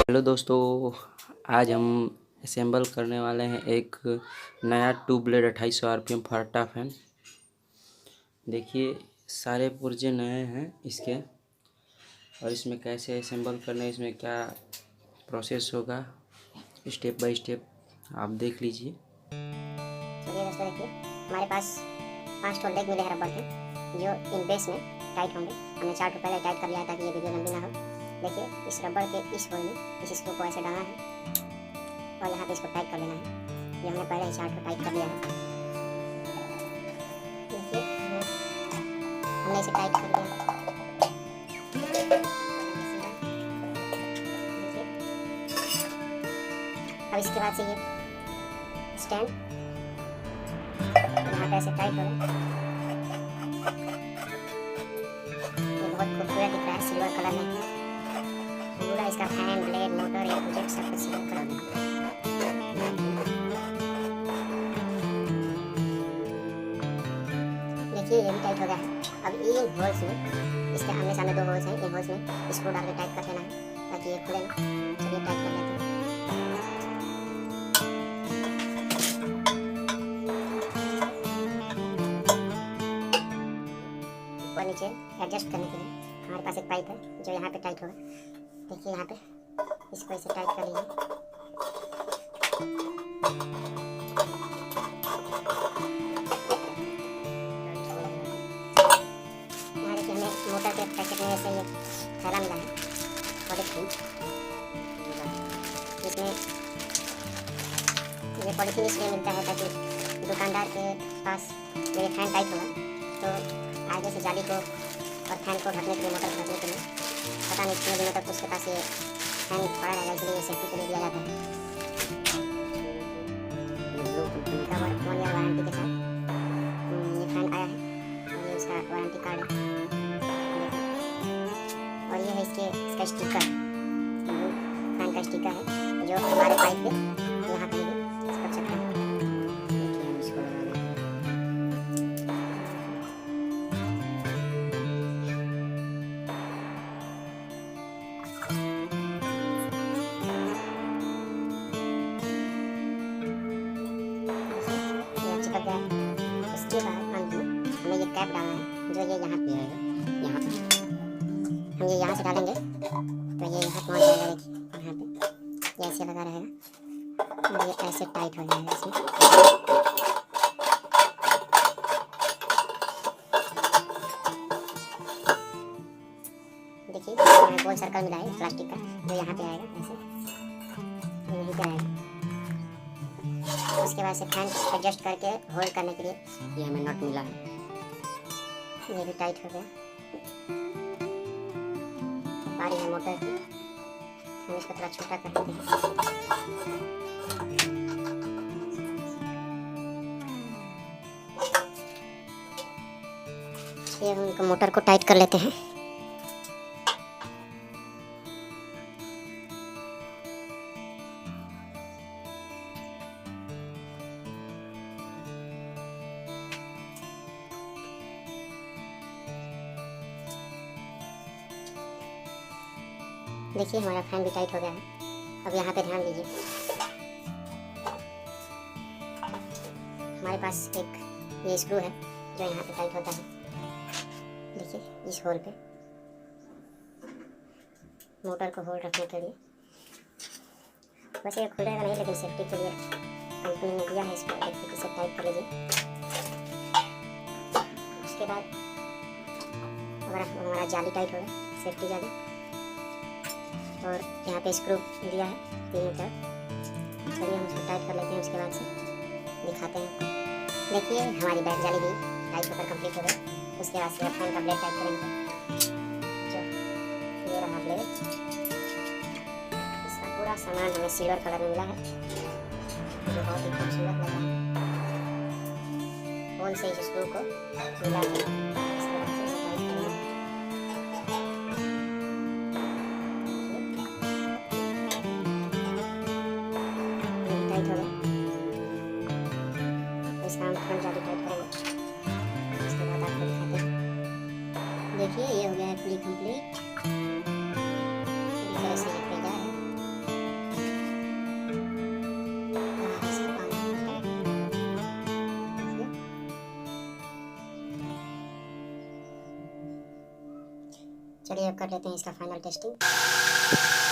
Hello दोस्तों, आज हम असेंबल करने वाले हैं एक नया to blade 2800 RPM Pharata fan. देखिए सारे पुर्जे नए हैं इसके, और इसमें कैसे असेंबल करना है, इसमें क्या प्रोसेस होगा स्टेप बाय स्टेप आप देख लीजिए। चलिए दोस्तों, देखिए हमारे पास 5 ठो लेग मिले हैं रबर के, जो इन बेस में टाइट होंगे। हमने 4 ठो पहले टाइट कर लिया है ताकि ये वीडियो लंबी ना हो। देखिए इस रबर के इस होल में इस स्क्रू को ऐसे डालना है और यहाँ पे इसको टाइट कर लेना है। ये हमने पहले ही 4 ठो टाइट कर लिया है। देखिए हमने इसे टाइट कर लिया। अब इसके बाद से ये स्टैंड यहाँ पे ऐसे टाइट होगा। ये बहुत खूबसूरत दिख रहा है सिल्वर कलर में। पूरा इसका फैन, ब्लेड, मोटर, ये प्रोजेक्ट सब कुछ सिल्वर कलर में। देखिए ये भी टाइट हो गया है। अब इन होल्स में, इसके आमने सामने 2 होल्स हैं, इन होल्स में स्क्रू डाल के टाइट कर देना है ताकि ये खुले ना। चलिए टाइट कर लेते हैं। ऊपर नीचे एडजस्ट करने के लिए हमारे पास एक पाइप है जो यहाँ पे टाइट होगा। देखिए यहाँ पे इसको ऐसे टाइट कर लीजिए। यहाँ देखिए हमें मोटर के पैकेट में ऐसे ये थैला मिला है पॉलीथीन। इसमें ये पॉलीथीन इसलिए मिलता है ताकि दुकानदार के पास जब ये फैन टाइट होगा तो आगे से जाली को और फैन को ढकने के लिए, मोटर को ढकने के लिए, पता नहीं कितने दिनों तक उसके पास ये फैन पड़ा रहेगा, इसलिए सेफ्टी के लिए दिया जाता है। ब्लू कंपनी का 1 ईयर वारंटी के साथ ये फैन आया है और ये उसका वारंटी कार्ड है। और ये है इसका स्टिकर, ब्लू फैन का स्टिकर है जो हमारे पाइप पे यहाँ पे भी कर सकते हैं। देखिए हम इसको लगाना है। चिपक गया है। इसके बाद अंत में हमें ये कैप डालना है जो ये यहाँ पे रहेगा। यहाँ हम ये यहाँ से डालेंगे तो ये यहाँ पहुँच जाएगा। देखिए यहाँ पे ये ऐसे लगा रहेगा और ये ऐसे टाइट हो जाएगा इसमें। देखिए हमें गोल सर्कल मिला है प्लास्टिक का जो यहाँ पे आएगा, ऐसे यहीं पे आएगा। उसके बाद से फैन एडजस्ट करके होल्ड करने के लिए ये हमें नट मिला है। ये भी टाइट हो गया। बारी है मोटर की, हम इसको थोड़ा छोटा कर देते हैं। ये हम इनको मोटर को टाइट कर लेते हैं। देखिए हमारा फैन भी टाइट हो गया है। अब यहाँ पे ध्यान दीजिए, हमारे पास एक ये स्क्रू है जो यहाँ पे टाइट होता है। देखिए इस होल पे मोटर को होल्ड रखने के लिए। वैसे ये खुलेगा नहीं, लेकिन सेफ्टी के लिए कंपनी ने दिया है इसको। देखिए इसे टाइट कर लीजिए। उसके बाद अगर हमारा जाली टाइट होगा, सेफ्टी जाली, और यहाँ पे स्क्रू दिया है 3 मीटर। चलिए हम उसको टाइट कर लेते हैं, उसके बाद से दिखाते हैं। देखिए हमारी बैक जाली भी टाइट होकर कंप्लीट हो गई। उसके बाद से फैन का ब्लेड टाइट करेंगे। जो ये रहा ब्लेड, इसका पूरा सामान हमें सिल्वर कलर में मिला है जो बहुत ही खूबसूरत लगा है। होल से इस स्क्रू को मिला के टाइट हो गया। इसका हम फ्रंट जाली टाइट करेंगे। इसके बाद आपको दिखाते हैं। देखिए ये हो गया है फुली कंप्लीट। पूरी तरह से ये तैयार है। चलिए अब कर लेते हैं इसका फाइनल टेस्टिंग।